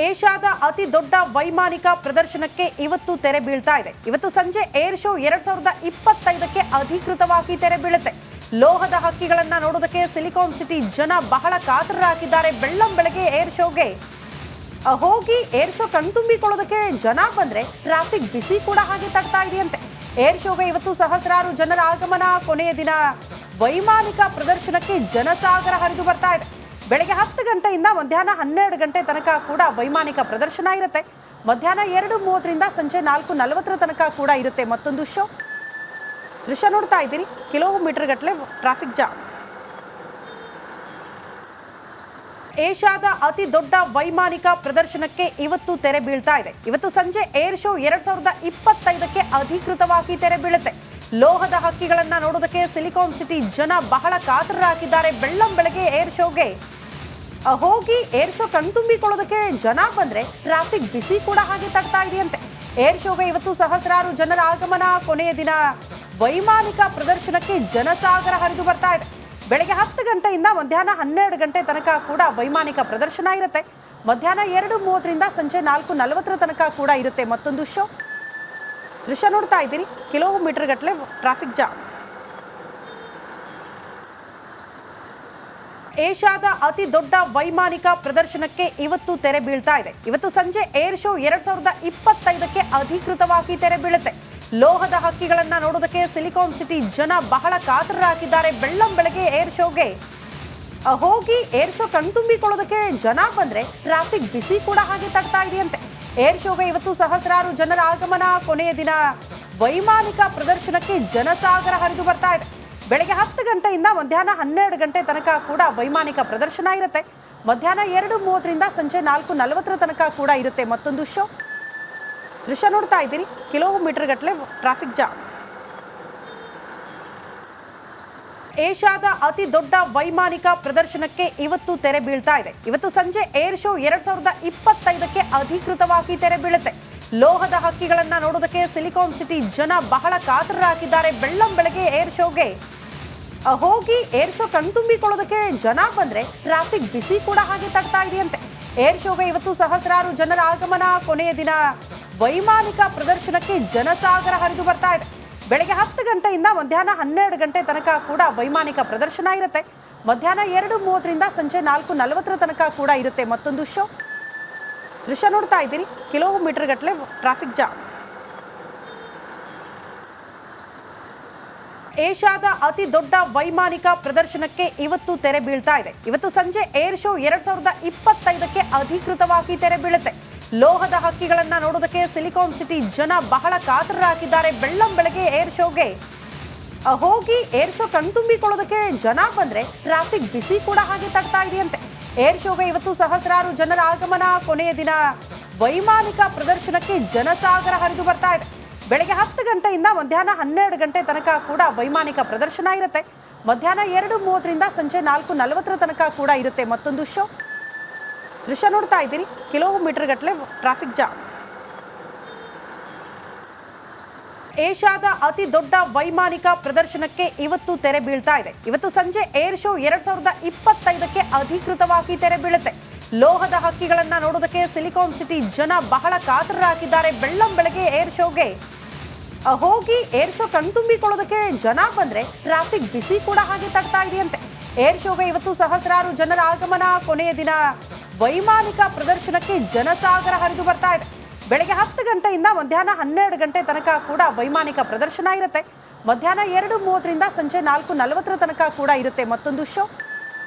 ಏಷ್ಯಾದ ಅತಿ ದೊಡ್ಡ ವೈಮಾನಿಕ ಪ್ರದರ್ಶನಕ್ಕೆ ಇವತ್ತು ತೆರೆ ಬೀಳ್ತಾ ಇದೆ. ಇವತ್ತು ಸಂಜೆ ಏರ್ ಶೋ 2025ಕ್ಕೆ ಅಧಿಕೃತವಾಗಿ ತೆರೆ ಬೀಳುತ್ತೆ. ಲೋಹದ ಹಕ್ಕಿಗಳನ್ನ ನೋಡೋದಕ್ಕೆ ಸಿಲಿಕಾನ್ ಸಿಟಿ ಜನ ಬಹಳ ಕಾತರರಾಗಿದ್ದಾರೆ. ಬೆಳ್ಳಂಬೆಳಗ್ಗೆ ಏರ್ ಶೋಗೆ ಹೋಗಿ ಏರ್ ಶೋ ಕಣ್ತುಂಬಿಕೊಳ್ಳೋದಕ್ಕೆ ಜನ ಬಂದ್ರೆ ಟ್ರಾಫಿಕ್ ಬಿಸಿ ಕೂಡ ಹಾಗೆ ತಡ್ತಾ ಇದೆಯಂತೆ. ಏರ್ ಶೋಗೆ ಇವತ್ತು ಸಹಸ್ರಾರು ಜನರ ಆಗಮನ. ಕೊನೆಯ ದಿನ ವೈಮಾನಿಕ ಪ್ರದರ್ಶನಕ್ಕೆ ಜನಸಾಗರ ಹರಿದು ಬರ್ತಾ ಇದೆ. ಬೆಳಗ್ಗೆ 10 ಗಂಟೆಯಿಂದ ಮಧ್ಯಾಹ್ನ 12 ಗಂಟೆ ತನಕ ಕೂಡ ವೈಮಾನಿಕ ಪ್ರದರ್ಶನ ಇರುತ್ತೆ. ಮಧ್ಯಾಹ್ನ 2:30ರಿಂದ ಸಂಜೆ 4:40 ತನಕ ಕೂಡ ಇರುತ್ತೆ ಮತ್ತೊಂದು ಶೋ. ದೃಶ್ಯ ನೋಡ್ತಾ ಇದ್ದೀರಿ, ಕಿಲೋಮೀಟರ್ ಗಟ್ಟಲೆ ಟ್ರಾಫಿಕ್ ಜಾಮ್. ಏಷ್ಯಾದ ಅತಿ ದೊಡ್ಡ ವೈಮಾನಿಕ ಪ್ರದರ್ಶನಕ್ಕೆ ಇವತ್ತು ತೆರೆ ಬೀಳ್ತಾ ಇದೆ. ಇವತ್ತು ಸಂಜೆ ಏರ್ ಶೋ 2025ಕ್ಕೆ ಅಧಿಕೃತವಾಗಿ ತೆರೆ ಬೀಳುತ್ತೆ. ಲೋಹದ ಹಕ್ಕಿಗಳನ್ನ ನೋಡೋದಕ್ಕೆ ಸಿಲಿಕಾನ್ ಸಿಟಿ ಜನ ಬಹಳ ಕಾತರರಾಗಿದ್ದಾರೆ. ಬೆಳ್ಳಂಬೆಳಗ್ಗೆ ಏರ್ ಶೋಗೆ ಹೋಗಿ ಏರ್ ಶೋ ಕಣ್ತುಂಬಿಕೊಳ್ಳೋದಕ್ಕೆ ಜನ ಬಂದ್ರೆ ಟ್ರಾಫಿಕ್ ಬಿಸಿ ಕೂಡ ಹಾಗೆ ತಡ್ತಾ ಇದೆಯಂತೆ. ಏರ್ ಶೋಗೆ ಇವತ್ತು ಸಹಸ್ರಾರು ಜನರ ಆಗಮನ. ಕೊನೆಯ ದಿನ ವೈಮಾನಿಕ ಪ್ರದರ್ಶನಕ್ಕೆ ಜನಸಾಗರ ಹರಿದು ಬರ್ತಾ ಇದೆ. ಬೆಳಗ್ಗೆ 10 ಗಂಟೆಯಿಂದ ಮಧ್ಯಾಹ್ನ 12 ಗಂಟೆ ತನಕ ಕೂಡ ವೈಮಾನಿಕ ಪ್ರದರ್ಶನ ಇರುತ್ತೆ. ಮಧ್ಯಾಹ್ನ 2:30ರಿಂದ ಸಂಜೆ 4:40 ತನಕ ಕೂಡ ಇರುತ್ತೆ ಮತ್ತೊಂದು ಶೋ. ದೃಶ್ಯ ನೋಡ್ತಾ ಇದ್ದೀರಿ, ಕಿಲೋಮೀಟರ್ ಗಟ್ಟಲೆ ಟ್ರಾಫಿಕ್ ಜಾಮ್. ಏಷ್ಯಾದ ಅತಿ ದೊಡ್ಡ ವೈಮಾನಿಕ ಪ್ರದರ್ಶನಕ್ಕೆ ಇವತ್ತು ತೆರೆ ಬೀಳ್ತಾ ಇದೆ. ಇವತ್ತು ಸಂಜೆ ಏರ್ ಶೋ 2025ಕ್ಕೆ ಅಧಿಕೃತವಾಗಿ ತೆರೆ ಬೀಳುತ್ತೆ. ಲೋಹದ ಹಕ್ಕಿಗಳನ್ನ ನೋಡೋದಕ್ಕೆ ಸಿಲಿಕಾನ್ ಸಿಟಿ ಜನ ಬಹಳ ಕಾತರರಾಗಿದ್ದಾರೆ. ಬೆಳ್ಳಂಬೆಳಗ್ಗೆ ಏರ್ ಶೋಗೆ ಹೋಗಿ ಏರ್ ಶೋ ಕಣ್ತುಂಬಿಕೊಳ್ಳೋದಕ್ಕೆ ಜನ ಬಂದ್ರೆ ಟ್ರಾಫಿಕ್ ಬಿಸಿ ಕೂಡ ಹಾಗೆ ತಡ್ತಾ ಇದೆಯಂತೆ. ಏರ್ ಶೋಗೆ ಇವತ್ತು ಸಹಸ್ರಾರು ಜನರ ಆಗಮನ. ಕೊನೆಯ ದಿನ ವೈಮಾನಿಕ ಪ್ರದರ್ಶನಕ್ಕೆ ಜನಸಾಗರ ಹರಿದು ಬರ್ತಾ ಇದೆ. ಬೆಳಗ್ಗೆ 10 ಗಂಟೆಯಿಂದ ಮಧ್ಯಾಹ್ನ 12 ಗಂಟೆ ತನಕ ಕೂಡ ವೈಮಾನಿಕ ಪ್ರದರ್ಶನ ಇರುತ್ತೆ. ಮಧ್ಯಾಹ್ನ 2:30ರಿಂದ ಸಂಜೆ 4:40 ತನಕ ಕೂಡ ಇರುತ್ತೆ ಮತ್ತೊಂದು ಶೋ. ದೃಶ್ಯ ನೋಡ್ತಾ ಇದ್ದೀರಿ, ಕಿಲೋಮೀಟರ್ ಗಟ್ಟಲೆ ಟ್ರಾಫಿಕ್ ಜಾಮ್. ಏಷ್ಯಾದ ಅತಿ ದೊಡ್ಡ ವೈಮಾನಿಕ ಪ್ರದರ್ಶನಕ್ಕೆ ಇವತ್ತು ತೆರೆ ಬೀಳ್ತಾ ಇದೆ. ಇವತ್ತು ಸಂಜೆ ಏರ್ ಶೋ 2025ಕ್ಕೆ ಅಧಿಕೃತವಾಗಿ ತೆರೆ ಬೀಳುತ್ತೆ. ಲೋಹದ ಹಕ್ಕಿಗಳನ್ನ ನೋಡೋದಕ್ಕೆ ಸಿಲಿಕಾನ್ ಸಿಟಿ ಜನ ಬಹಳ ಕಾತರರಾಗಿದ್ದಾರೆ. ಬೆಳ್ಳಂಬೆಳಗ್ಗೆ ಏರ್ ಶೋಗೆ ಹೋಗಿ ಏರ್ ಶೋ ಕಣ್ತುಂಬಿಕೊಳ್ಳೋದಕ್ಕೆ ಜನ ಬಂದ್ರೆ ಟ್ರಾಫಿಕ್ ಬಿಸಿ ಕೂಡ ಹಾಗೆ ತಡ್ತಾ ಇದೆಯಂತೆ. ಏರ್ ಶೋಗೆ ಇವತ್ತು ಸಹಸ್ರಾರು ಜನರ ಆಗಮನ. ಕೊನೆಯ ದಿನ ವೈಮಾನಿಕ ಪ್ರದರ್ಶನಕ್ಕೆ ಜನಸಾಗರ ಹರಿದು ಬರ್ತಾ ಇದೆ. ಬೆಳಗ್ಗೆ 10 ಗಂಟೆಯಿಂದ ಮಧ್ಯಾಹ್ನ 12 ಗಂಟೆ ತನಕ ಕೂಡ ವೈಮಾನಿಕ ಪ್ರದರ್ಶನ ಇರುತ್ತೆ. ಮಧ್ಯಾಹ್ನ 2:30ರಿಂದ ಸಂಜೆ 4:40 ತನಕ ಕೂಡ ಇರುತ್ತೆ ಮತ್ತೊಂದು ಶೋ. ದೃಶ್ಯ ನೋಡ್ತಾ ಇದ್ದೀರಿ, ಕಿಲೋಮೀಟರ್ ಗಟ್ಟಲೆ ಟ್ರಾಫಿಕ್ ಜಾಮ್. ಏಷ್ಯಾದ ಅತಿ ದೊಡ್ಡ ವೈಮಾನಿಕ ಪ್ರದರ್ಶನಕ್ಕೆ ಇವತ್ತು ತೆರೆ ಬೀಳ್ತಾ ಇದೆ. ಇವತ್ತು ಸಂಜೆ ಏರ್ ಶೋ 2025ಕ್ಕೆ ಅಧಿಕೃತವಾಗಿ ತೆರೆ ಬೀಳುತ್ತೆ. ಲೋಹದ ಹಕ್ಕಿಗಳನ್ನ ನೋಡೋದಕ್ಕೆ ಸಿಲಿಕಾನ್ ಸಿಟಿ ಜನ ಬಹಳ ಕಾತರರಾಗಿದ್ದಾರೆ. ಬೆಳ್ಳಂಬೆಳಗ್ಗೆ ಏರ್ ಶೋಗೆ ಹೋಗಿ ಏರ್ ಶೋ ಕಣ್ತುಂಬಿಕೊಳ್ಳೋದಕ್ಕೆ ಜನ ಬಂದ್ರೆ ಟ್ರಾಫಿಕ್ ಬಿಸಿ ಕೂಡ ಹಾಗೆ ತಡ್ತಾ ಇದೆಯಂತೆ. ಏರ್ ಶೋಗೆ ಇವತ್ತು ಸಹಸ್ರಾರು ಜನರ ಆಗಮನ. ಕೊನೆಯ ದಿನ ವೈಮಾನಿಕ ಪ್ರದರ್ಶನಕ್ಕೆ ಜನಸಾಗರ ಹರಿದು ಬರ್ತಾ ಇದೆ. ಬೆಳಗ್ಗೆ 10 ಗಂಟೆಯಿಂದ ಮಧ್ಯಾಹ್ನ 12 ಗಂಟೆ ತನಕ ಕೂಡ ವೈಮಾನಿಕ ಪ್ರದರ್ಶನ ಇರುತ್ತೆ. ಮಧ್ಯಾಹ್ನ 2:30ರಿಂದ ಸಂಜೆ 4:40 ತನಕ ಕೂಡ ಇರುತ್ತೆ ಮತ್ತೊಂದು ಶೋ. ದೃಶ್ಯ ನೋಡ್ತಾ ಇದ್ದೀರಿ, ಕಿಲೋಮೀಟರ್ ಗಟ್ಟಲೆ ಟ್ರಾಫಿಕ್ ಜಾಮ್. ಏಷ್ಯಾದ ಅತಿ ದೊಡ್ಡ ವೈಮಾನಿಕ ಪ್ರದರ್ಶನಕ್ಕೆ ಇವತ್ತು ತೆರೆ ಬೀಳ್ತಾ ಇದೆ. ಇವತ್ತು ಸಂಜೆ ಏರ್ ಶೋ 2025ಕ್ಕೆ ಅಧಿಕೃತವಾಗಿ ತೆರೆ ಬೀಳುತ್ತೆ. ಲೋಹದ ಹಕ್ಕಿಗಳನ್ನ ನೋಡೋದಕ್ಕೆ ಸಿಲಿಕಾನ್ ಸಿಟಿ ಜನ ಬಹಳ ಕಾತರರಾಗಿದ್ದಾರೆ. ಬೆಳ್ಳಂಬೆಳಗ್ಗೆ ಏರ್ ಶೋಗೆ ಹೋಗಿ ಏರ್ ಶೋ ಕಣ್ತುಂಬಿಕೊಳ್ಳೋದಕ್ಕೆ ಜನ ಬಂದ್ರೆ ಟ್ರಾಫಿಕ್ ಬಿಸಿ ಕೂಡ ಹಾಗೆ ತಡ್ತಾ ಇದೆಯಂತೆ. ಏರ್ ಶೋಗೆ ಇವತ್ತು ಸಹಸ್ರಾರು ಜನರ ಆಗಮನ. ಕೊನೆಯ ದಿನ ವೈಮಾನಿಕ ಪ್ರದರ್ಶನಕ್ಕೆ ಜನಸಾಗರ ಹರಿದು ಬರ್ತಾ ಇದೆ. ಬೆಳಗ್ಗೆ 10 ಗಂಟೆಯಿಂದ ಮಧ್ಯಾಹ್ನ 12 ಗಂಟೆ ತನಕ ಕೂಡ ವೈಮಾನಿಕ ಪ್ರದರ್ಶನ ಇರುತ್ತೆ. ಮಧ್ಯಾಹ್ನ 2:30ರಿಂದ ಸಂಜೆ 4:40 ತನಕ ಕೂಡ ಇರುತ್ತೆ ಮತ್ತೊಂದು ಶೋ.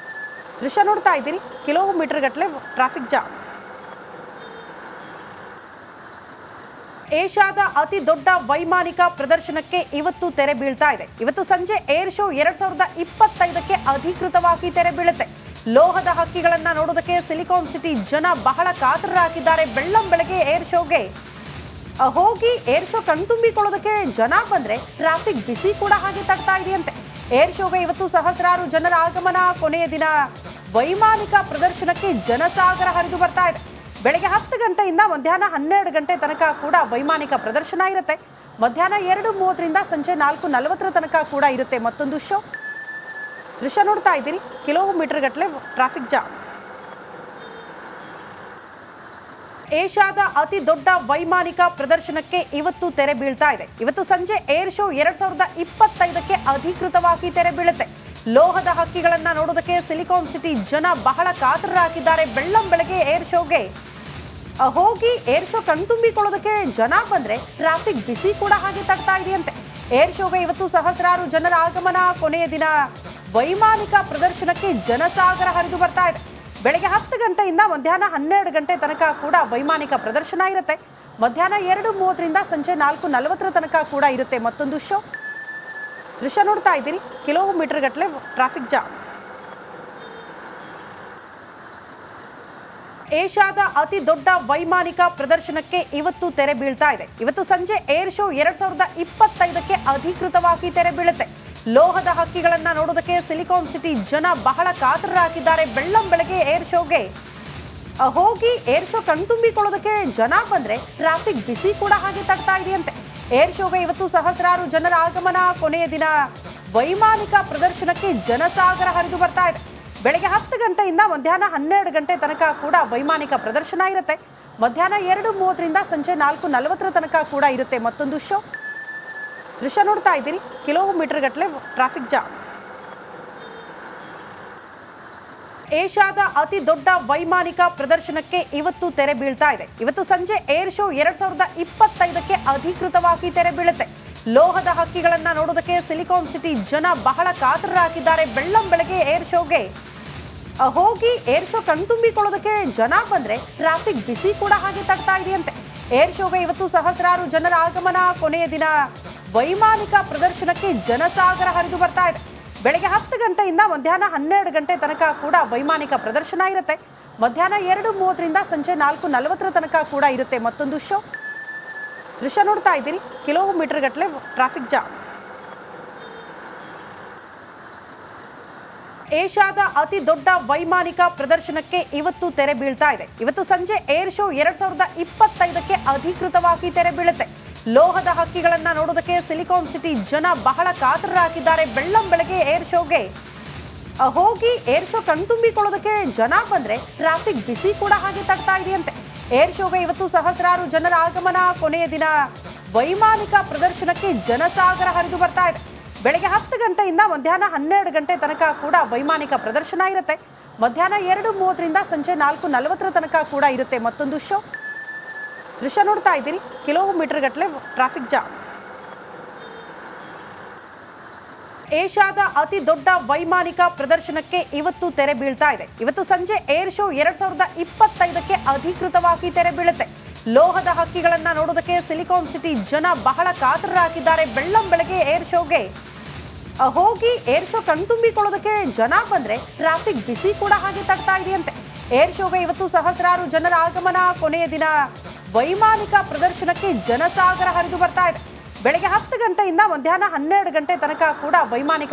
ದೃಶ್ಯ ನೋಡ್ತಾ ಇದ್ದೀರಿ, ಕಿಲೋಮೀಟರ್ ಗಟ್ಟಲೆ ಟ್ರಾಫಿಕ್ ಜಾಮ್. ಏಷ್ಯಾದ ಅತಿ ದೊಡ್ಡ ವೈಮಾನಿಕ ಪ್ರದರ್ಶನಕ್ಕೆ ಇವತ್ತು ತೆರೆ ಬೀಳ್ತಾ ಇದೆ. ಇವತ್ತು ಸಂಜೆ ಏರ್ ಶೋ 2025ಕ್ಕೆ ಅಧಿಕೃತವಾಗಿ ತೆರೆ ಬೀಳುತ್ತೆ. ಲೋಹದ ಹಕ್ಕಿಗಳನ್ನ ನೋಡೋದಕ್ಕೆ ಸಿಲಿಕಾನ್ ಸಿಟಿ ಜನ ಬಹಳ ಕಾತರರಾಗಿದ್ದಾರೆ. ಬೆಳ್ಳಂಬೆಳಗ್ಗೆ ಏರ್ ಶೋಗೆ ಹೋಗಿ ಏರ್ ಶೋ ಕಣ್ತುಂಬಿಕೊಳ್ಳೋದಕ್ಕೆ ಜನ ಬಂದ್ರೆ ಟ್ರಾಫಿಕ್ ಬಿಸಿ ಕೂಡ ಹಾಗೆ ತಡ್ತಾ ಇದೆಯಂತೆ. ಏರ್ ಶೋಗೆ ಇವತ್ತು ಸಹಸ್ರಾರು ಜನರ ಆಗಮನ. ಕೊನೆಯ ದಿನ ವೈಮಾನಿಕ ಪ್ರದರ್ಶನಕ್ಕೆ ಜನಸಾಗರ ಹರಿದು ಬರ್ತಾ ಇದೆ. ಬೆಳಗ್ಗೆ 10 ಗಂಟೆಯಿಂದ ಮಧ್ಯಾಹ್ನ 12 ಗಂಟೆ ತನಕ ಕೂಡ ವೈಮಾನಿಕ ಪ್ರದರ್ಶನ ಇರುತ್ತೆ. ಮಧ್ಯಾಹ್ನ 2:30ರಿಂದ ಸಂಜೆ 4:40 ತನಕ ಕೂಡ ಇರುತ್ತೆ ಮತ್ತೊಂದು ಶೋ. ದೃಶ್ಯ ನೋಡ್ತಾ ಇದ್ದೀರಿ, ಕಿಲೋಮೀಟರ್ ಗಟ್ಟಲೆ ಟ್ರಾಫಿಕ್ ಜಾಮ್. ಏಷ್ಯಾದ ಅತಿ ದೊಡ್ಡ ವೈಮಾನಿಕ ಪ್ರದರ್ಶನಕ್ಕೆ ಇವತ್ತು ತೆರೆ ಬೀಳ್ತಾ ಇದೆ. ಇವತ್ತು ಸಂಜೆ ಏರ್ ಶೋ 2025ಕ್ಕೆ ಅಧಿಕೃತವಾಗಿ ತೆರೆ ಬೀಳುತ್ತೆ. ಲೋಹದ ಹಕ್ಕಿಗಳನ್ನ ನೋಡೋದಕ್ಕೆ ಸಿಲಿಕಾನ್ ಸಿಟಿ ಜನ ಬಹಳ ಕಾತರರಾಗಿದ್ದಾರೆ. ಬೆಳ್ಳಂ ಬೆಳಗ್ಗೆ ಏರ್ ಶೋಗೆ ಹೋಗಿ ಏರ್ ಶೋ ಕಣ್ತುಂಬಿಕೊಳ್ಳೋದಕ್ಕೆ ಜನ ಬಂದ್ರೆ ಟ್ರಾಫಿಕ್ ಬಿಸಿ ಕೂಡ ಹಾಗೆ ತಡ್ತಾ ಇದೆಯಂತೆ. ಏರ್ ಶೋಗೆ ಇವತ್ತು ಸಹಸ್ರಾರು ಜನರ ಆಗಮನ. ಕೊನೆಯ ದಿನ ವೈಮಾನಿಕ ಪ್ರದರ್ಶನಕ್ಕೆ ಜನಸಾಗರ ಹರಿದು ಬರ್ತಾ ಇದೆ. ಬೆಳಗ್ಗೆ 10 ಗಂಟೆಯಿಂದ ಮಧ್ಯಾಹ್ನ 12 ಗಂಟೆ ತನಕ ಕೂಡ ವೈಮಾನಿಕ ಪ್ರದರ್ಶನ ಇರುತ್ತೆ. ಮಧ್ಯಾಹ್ನ 2:30ರಿಂದ ಸಂಜೆ 4:40 ತನಕ ಕೂಡ ಇರುತ್ತೆ ಮತ್ತೊಂದು ಶೋ. ದೃಶ್ಯ ನೋಡ್ತಾ ಇದ್ದೀರಿ, ಕಿಲೋಮೀಟರ್ ಗಟ್ಟಲೆ ಟ್ರಾಫಿಕ್ ಜಾಮ್. ಏಷ್ಯಾದ ಅತಿ ದೊಡ್ಡ ವೈಮಾನಿಕ ಪ್ರದರ್ಶನಕ್ಕೆ ಇವತ್ತು ತೆರೆ ಬೀಳ್ತಾ ಇದೆ. ಇವತ್ತು ಸಂಜೆ ಏರ್ ಶೋ 2025ಕ್ಕೆ ಅಧಿಕೃತವಾಗಿ ತೆರೆ ಬೀಳುತ್ತೆ. ಲೋಹದ ಹಕ್ಕಿಗಳನ್ನ ನೋಡೋದಕ್ಕೆ ಸಿಲಿಕಾನ್ ಸಿಟಿ ಜನ ಬಹಳ ಕಾತರರಾಗಿದ್ದಾರೆ. ಬೆಳ್ಳಂ ಬೆಳಗ್ಗೆ ಏರ್ ಶೋಗೆ ಹೋಗಿ ಏರ್ ಶೋ ಕಣ್ತುಂಬಿಕೊಳ್ಳೋದಕ್ಕೆ ಜನ ಬಂದ್ರೆ ಟ್ರಾಫಿಕ್ ಬಿಸಿ ಕೂಡ ಹಾಗೆ ತಡ್ತಾ ಇದೆಯಂತೆ. ಏರ್ ಶೋಗೆ ಇವತ್ತು ಸಹಸ್ರಾರು ಜನರ ಆಗಮನ. ಕೊನೆಯ ದಿನ ವೈಮಾನಿಕ ಪ್ರದರ್ಶನಕ್ಕೆ ಜನಸಾಗರ ಹರಿದು ಬರ್ತಾ ಇದೆ. ಬೆಳಗ್ಗೆ 10 ಗಂಟೆಯಿಂದ ಮಧ್ಯಾಹ್ನ 12 ಗಂಟೆ ತನಕ ಕೂಡ ವೈಮಾನಿಕ ಪ್ರದರ್ಶನ ಇರುತ್ತೆ. ಮಧ್ಯಾಹ್ನ 2:30ರಿಂದ ಸಂಜೆ 4:40 ತನಕ ಕೂಡ ಇರುತ್ತೆ ಮತ್ತೊಂದು ಶೋ. ದೃಶ್ಯ ನೋಡ್ತಾ ಇದ್ದೀರಿ, ಕಿಲೋಮೀಟರ್ ಗಟ್ಟಲೆ ಟ್ರಾಫಿಕ್ ಜಾಮ್. ಏಷ್ಯಾದ ಅತಿ ದೊಡ್ಡ ವೈಮಾನಿಕ ಪ್ರದರ್ಶನಕ್ಕೆ ಇವತ್ತು ತೆರೆ ಬೀಳ್ತಾ ಇದೆ. ಇವತ್ತು ಸಂಜೆ ಏರ್ ಶೋ 2025ಕ್ಕೆ ಅಧಿಕೃತವಾಗಿ ತೆರೆ ಬೀಳುತ್ತೆ. ಲೋಹದ ಹಕ್ಕಿಗಳನ್ನ ನೋಡೋದಕ್ಕೆ ಸಿಲಿಕಾನ್ ಸಿಟಿ ಜನ ಬಹಳ ಕಾತರರಾಗಿದ್ದಾರೆ. ಬೆಳ್ಳಂ ಬೆಳಗ್ಗೆ ಏರ್ ಶೋಗೆ ಹೋಗಿ ಏರ್ ಶೋ ಕಣ್ತುಂಬಿಕೊಳ್ಳೋದಕ್ಕೆ ಜನ ಬಂದ್ರೆ ಟ್ರಾಫಿಕ್ ಬಿಸಿ ಕೂಡ ಹಾಗೆ ತಡ್ತಾ ಇದೆಯಂತೆ. ಏರ್ ಶೋಗೆ ಇವತ್ತು ಸಹಸ್ರಾರು ಜನರ ಆಗಮನ. ಕೊನೆಯ ದಿನ ವೈಮಾನಿಕ ಪ್ರದರ್ಶನಕ್ಕೆ ಜನಸಾಗರ ಹರಿದು ಬರ್ತಾ ಇದೆ. ಬೆಳಗ್ಗೆ 10 ಗಂಟೆಯಿಂದ ಮಧ್ಯಾಹ್ನ 12 ಗಂಟೆ ತನಕ ಕೂಡ ವೈಮಾನಿಕ ಪ್ರದರ್ಶನ ಇರುತ್ತೆ. ಮಧ್ಯಾಹ್ನ 2:30ರಿಂದ ಸಂಜೆ 4:40 ತನಕ ಕೂಡ ಇರುತ್ತೆ ಮತ್ತೊಂದು ಶೋ. ದೃಶ್ಯ ನೋಡ್ತಾ ಇದ್ದೀರಿ, ಕಿಲೋಮೀಟರ್ ಗಟ್ಟಲೆ ಟ್ರಾಫಿಕ್ ಜಾಮ್. ಏಷ್ಯಾದ ಅತಿ ದೊಡ್ಡ ವೈಮಾನಿಕ ಪ್ರದರ್ಶನಕ್ಕೆ ಇವತ್ತು ತೆರೆ ಬೀಳ್ತಾ ಇದೆ. ಇವತ್ತು ಸಂಜೆ ಏರ್ ಶೋ 2025ಕ್ಕೆ ಅಧಿಕೃತವಾಗಿ ತೆರೆ ಬೀಳುತ್ತೆ. ಲೋಹದ ಹಕ್ಕಿಗಳನ್ನ ನೋಡೋದಕ್ಕೆ ಸಿಲಿಕಾನ್ ಸಿಟಿ ಜನ ಬಹಳ ಕಾತರರಾಗಿದ್ದಾರೆ. ಬೆಳ್ಳಂ ಬೆಳಗ್ಗೆ ಏರ್ ಶೋಗೆ ಹೋಗಿ ಏರ್ ಶೋ ಕಣ್ತುಂಬಿಕೊಳ್ಳೋದಕ್ಕೆ ಜನ ಬಂದ್ರೆ ಟ್ರಾಫಿಕ್ ಬಿಸಿ ಕೂಡ ಹಾಗೆ ತಡ್ತಾ ಇದೆಯಂತೆ. ಏರ್ ಶೋಗೆ ಇವತ್ತು ಸಹಸ್ರಾರು ಜನರ ಆಗಮನ. ಕೊನೆಯ ದಿನ ವೈಮಾನಿಕ ಪ್ರದರ್ಶನಕ್ಕೆ ಜನಸಾಗರ ಹರಿದು ಬರ್ತಾ ಇದೆ. ಬೆಳಗ್ಗೆ 10 ಗಂಟೆಯಿಂದ ಮಧ್ಯಾಹ್ನ 12 ಗಂಟೆ ತನಕ ಕೂಡ ವೈಮಾನಿಕ ಪ್ರದರ್ಶನ ಇರುತ್ತೆ. ಮಧ್ಯಾಹ್ನ 2:30ರಿಂದ ಸಂಜೆ 4:40 ತನಕ ಕೂಡ ಇರುತ್ತೆ ಮತ್ತೊಂದು ಶೋ. ದೃಶ್ಯ ನೋಡ್ತಾ ಇದ್ದೀರಿ, ಕಿಲೋಮೀಟರ್ ಗಟ್ಟಲೆ ಟ್ರಾಫಿಕ್ ಜಾಮ್. ಏಷ್ಯಾದ ಅತಿ ದೊಡ್ಡ ವೈಮಾನಿಕ ಪ್ರದರ್ಶನಕ್ಕೆ ಇವತ್ತು ತೆರೆ ಬೀಳ್ತಾ ಇದೆ. ಇವತ್ತು ಸಂಜೆ ಏರ್ ಶೋ 2025ಕ್ಕೆ ಅಧಿಕೃತವಾಗಿ ತೆರೆ ಬೀಳುತ್ತೆ. ಲೋಹದ ಹಕ್ಕಿಗಳನ್ನ ನೋಡೋದಕ್ಕೆ ಸಿಲಿಕಾನ್ ಸಿಟಿ ಜನ ಬಹಳ ಕಾತರರಾಗಿದ್ದಾರೆ. ಬೆಳ್ಳಂ ಬೆಳಗ್ಗೆ ಏರ್ ಶೋಗೆ ಹೋಗಿ ಏರ್ ಶೋ ಕಣ್ತುಂಬಿಕೊಳ್ಳೋದಕ್ಕೆ ಜನ ಬಂದ್ರೆ ಟ್ರಾಫಿಕ್ ಬಿಸಿ ಕೂಡ ಹಾಗೆ ತಡ್ತಾ ಇದೆಯಂತೆ. ಏರ್ ಶೋಗೆ ಇವತ್ತು ಸಹಸ್ರಾರು ಜನರ ಆಗಮನ. ಕೊನೆಯ ದಿನ ವೈಮಾನಿಕ ಪ್ರದರ್ಶನಕ್ಕೆ ಜನಸಾಗರ ಹರಿದು ಬರ್ತಾ ಇದೆ. ಬೆಳಗ್ಗೆ 10 ಗಂಟೆಯಿಂದ ಮಧ್ಯಾಹ್ನ 12 ಗಂಟೆ ತನಕ ಕೂಡ ವೈಮಾನಿಕ